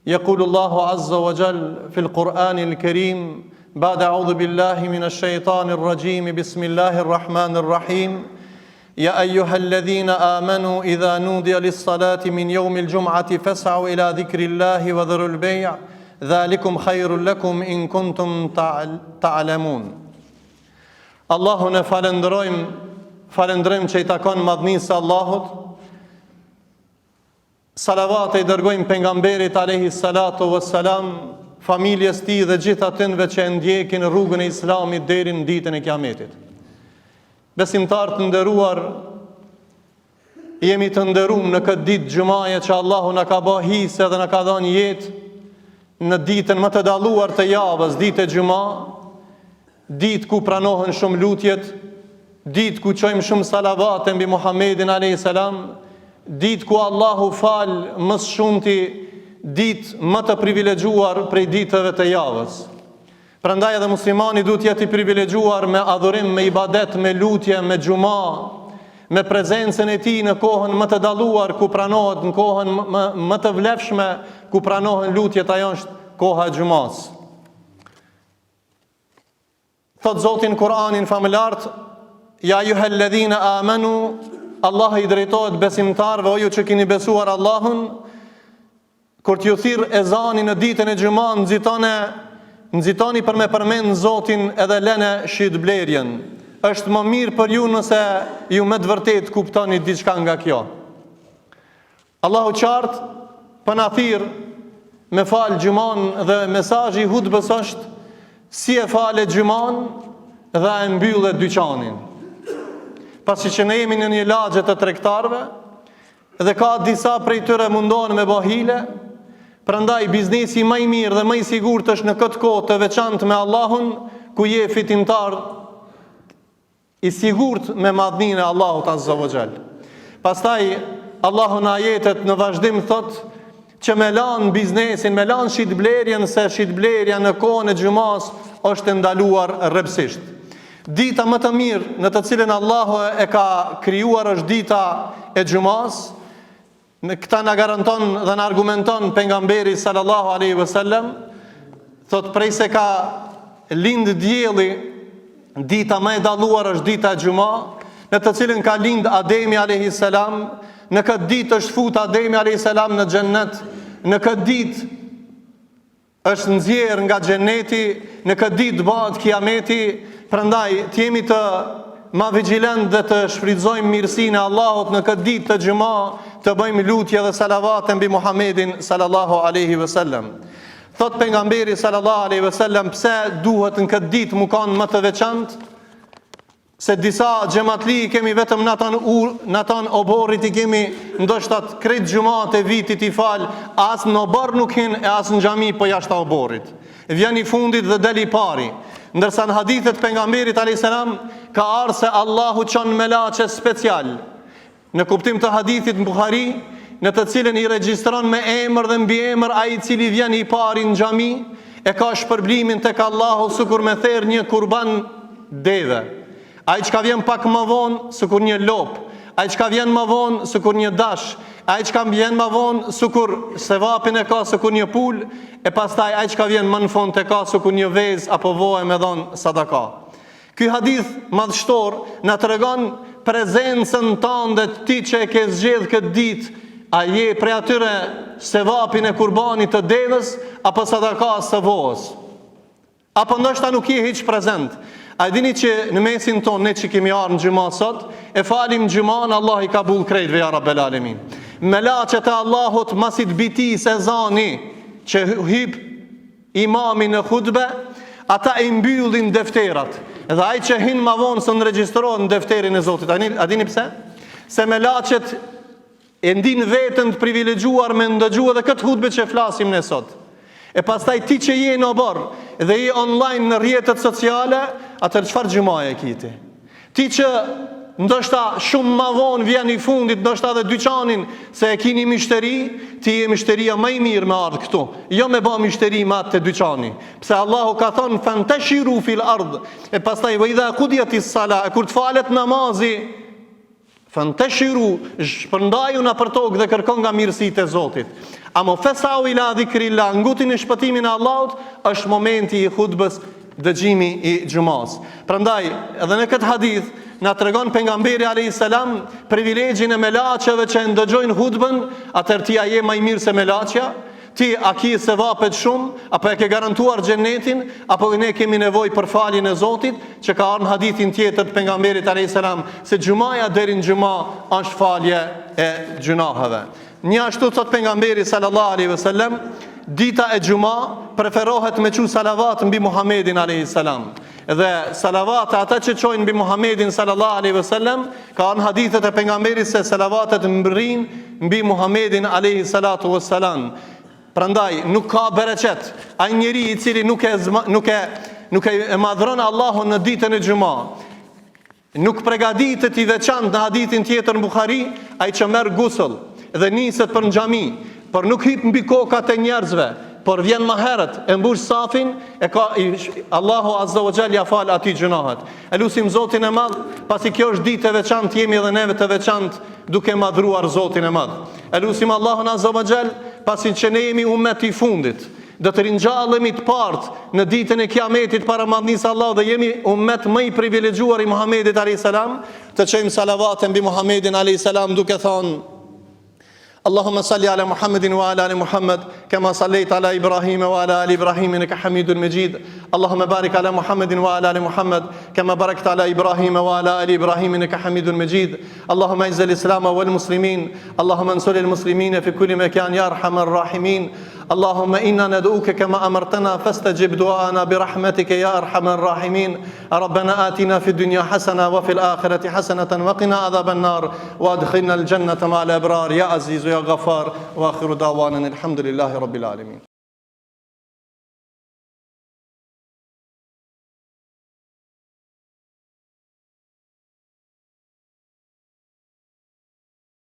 يقول الله عز وجل في القرآن الكريم بعد أعوذ بالله من الشيطان الرجيم بسم الله الرحمن الرحيم يا أيها الذين آمنوا إذا نودي للصلاة من يوم الجمعة فاسعوا إلى ذكر الله وذروا البيع ذلكم خير لكم إن كنتم تعلمون. Allahun e falendrojmë që i takon madhnisë Allahut. Salavat e i dërgojmë pejgamberit alayhi salatu wassalam, familjes tij dhe gjithë atyre që ndjekin rrugën e Islamit deri në ditën e Kiametit. Besimtar të nderuar, jemi të nderuar në këtë ditë xumaje që Allahu na ka bërë hise dhe na ka dhënë jetë në ditën më të dalluar të javës, ditë e xumë, ditë ku pranohen shumë lutjet, ditë ku çojmë shumë salavate mbi Muhammedin alayhis salam, ditë ku Allahu fal më së shumti, ditë më të privilegjuar prej ditëve të javës. Prandaj edhe muslimani duhet jetë i privilegjuar me adhurim, me ibadet, me lutje, me xumë, me prezencën e tij në kohën më të dalluar ku pranohet, në kohën më të vlefshme ku pranohen lutjet, ajo është koha e xumës. Thot Zotin Kur'anin familart, ja ayyuhalladhina amanu, Allah i drejtohet besimtarve, o ju që keni besuar Allahun, kur t'ju thirr ezani në ditën e xumës, nxitoni për me përmend Zotin edhe lënë shitblerjen. Është më mirë për ju nëse ju me të vërtet kuptoni diçka nga kjo. Allahu qartë për na thirr me fal xumën dhe mesazhi i hutbës është si e falet xumën dhe e mbyllet dyqanin. Pasi që ne jemi në një lagje të tregtarëve dhe ka disa prej tyre mundohen me bë hile, prandaj biznesi më i mirë dhe më i sigurt është në këtë kohë të veçantë me Allahun, ku je fitimtar i sigurt me madhninë e Allahut azza wa jall. Pastaj Allahu në ajetet në vazhdim thot që me lan biznesin, me lan shitblerjen, se shitblerja në kohën e xumës është ndaluar rrepsisht. Dita më të mirë në të cilën Allahu e ka krijuar është dita e xumës. Në këta na garanton dhe na argumenton pejgamberi sallallahu alaihi wasallam, thot prej se ka lind dielli, dita më e dalluar është dita e xumës, në të cilën ka lind Ademi alayhi salam. Në këtë ditë është fut Ademi alayhi salam në xhennet. Në këtë ditë është nxjerr nga xhenneti, në këtë ditë bëhet Kiameti. Prandaj të jemi të ma vigjilent dhe të shfrytëzojmë mirësinë e Allahut në këtë ditë të xumës, të bëjmë lutje dhe salavate mbi Muhammedin sallallahu alaihi wasallam. Thot pejgamberi sallallahu alaihi wasallam, pse duhet në këtë ditë mu kanë më të veçantë? Se disa xhamatli kemi vetëm natan oborrit i kemi ndoshta krejt xhumat e vitit i fal, as në obor nuk hin e as në xhami po jashtë oborrit. Vjen i fundit dhe del i pari. Ndërsa në hadithet pejgamberit alayhis salam ka ardhur se Allahu çon melaçe special. Në kuptim të hadithit në Buhari, në të cilën i regjistron me emër dhe mbi emër ai i cili vjen i pari në xhami, e ka shpërblimin tek Allahu sikur me therr një kurban deve. Ai çka vjen pak më vonë sikur një lop, ai çka vjen më vonë sikur një dash, ai çka vjen më vonë sikur sevapin e ka sikur një pul, e pastaj ai çka vjen më në fund e ka sikur një vezë apo voë me dhon sadaka. Ky hadith madhështor na tregon prezencën tënde ti që e ke zgjedh këtë ditë, a je prej atyre sevapin e kurbanit të devës apo sadakas së voës? Apo ndoshta nuk je hiç prezent. A dini që në mesin tonë, ne që kemi arë në gjuma sot, e falim gjumën, Allah i kabul krejtve, ja Rabbel Alemin. Melaqet e Allahut masit bitis e zani, që hyp imami në khutbe, ata i mbyllin defterat. Edhe ai që hin ma vonë së nëregjistrohen në defterin e Zotit. A dini pse? Se melaqet e ndin vetën të privilegjuar me ndëgjua dhe këtë khutbe që flasim ne sot. E pastaj ti që je në borë dhe je online në rrjetet sociale, atër çfarë gjumaje kiti? Ti që ndoshta shumë ma vonë vjen i fundit, ndoshta dhe dyqanin se e kini mishteri, ti je mishteria më i mirë me ardhë këtu, jo me ba mishteri ma të dyqani. Pse Allahu ka thonë fantashiru fil ardhë, e pastaj vëjda kudjetis sala, e kur të falet namazi, fantashiru, shpërndaju në për tokë dhe kërkon nga mirësitë e Zotit. Amo fesau ila dhikrillah, ngutin e shpëtimin e Allahut, është momenti i hutbës, dëgjimi i xhumas. Prandaj, edhe në këtë hadith na tregon pejgamberi alayhis salam privilegjin e melaçeve që ndëgjojnë hutbën, atëherë ti je më i mirë se melaçja. Ti a ki se vapet shumë, apo e ke garantuar xhenetin, apo ne kemi nevojë për faljen e Zotit, që ka ardhur në hadithin tjetër të pejgamberit alayhis salam se xumaja deri në xuma është falje e gjunaheve. Një ashtu thot pejgamberi sallallahu alaihi wasallam, dita e xuma preferohet me çu salavat mbi Muhamedit alayhis salam. Dhe salavate ata që çojnë mbi Muhamedit sallallahu alaihi wasallam, ka në hadithet e pejgamberit se salavatet mbërrin mbi Muhamedit alayhis salatu wassalam. Prandaj nuk ka bereqet ai njeri i cili nuk e madhron Allahun në ditën e xuma, nuk përgatitet i veçantë në hadithin tjetër në Buhari, ai që merr gusull dhe niset për në xhami, por nuk hip mbi kokat e njerëzve, por vjen më herët, e mbush safin, Allahu azza wa jalla ja fal atij gjunahet. Elusim Zotin e Madh, pasi kjo është ditë e veçantë, jemi edhe neve të veçantë duke madhruar Zotin e Madh. Elusim Allahun azza wa jall, pasi që ne jemi ummet i fundit, do të ringjallemi të partë në ditën e Kiametit para madhnisë Allahut dhe jemi ummet më i privilegjuar i Muhamedit alayhis salam, të çojmë salavate mbi Muhamedin alayhis salam duke thënë اللهم صل على محمد وعلى آل محمد كما صليت على إبراهيم وعلى آل إبراهيم إنك حميد مجيد اللهم بارك على محمد وعلى آل محمد كما باركت على إبراهيم وعلى آل إبراهيم إنك حميد مجيد اللهم أعز الإسلام والمسلمين اللهم انصر المسلمين في كل مكان يا أرحم الراحمين اللهم إنا ندعوك كما أمرتنا فاستجب دعاءنا برحمتك يا أرحم الراحمين ربنا آتنا في الدنيا حسنة وفي الآخرة حسنة وقنا عذاب النار وادخلنا الجنة مع الأبرار يا عزيز يا غفار وآخر دعوانا الحمد لله رب العالمين.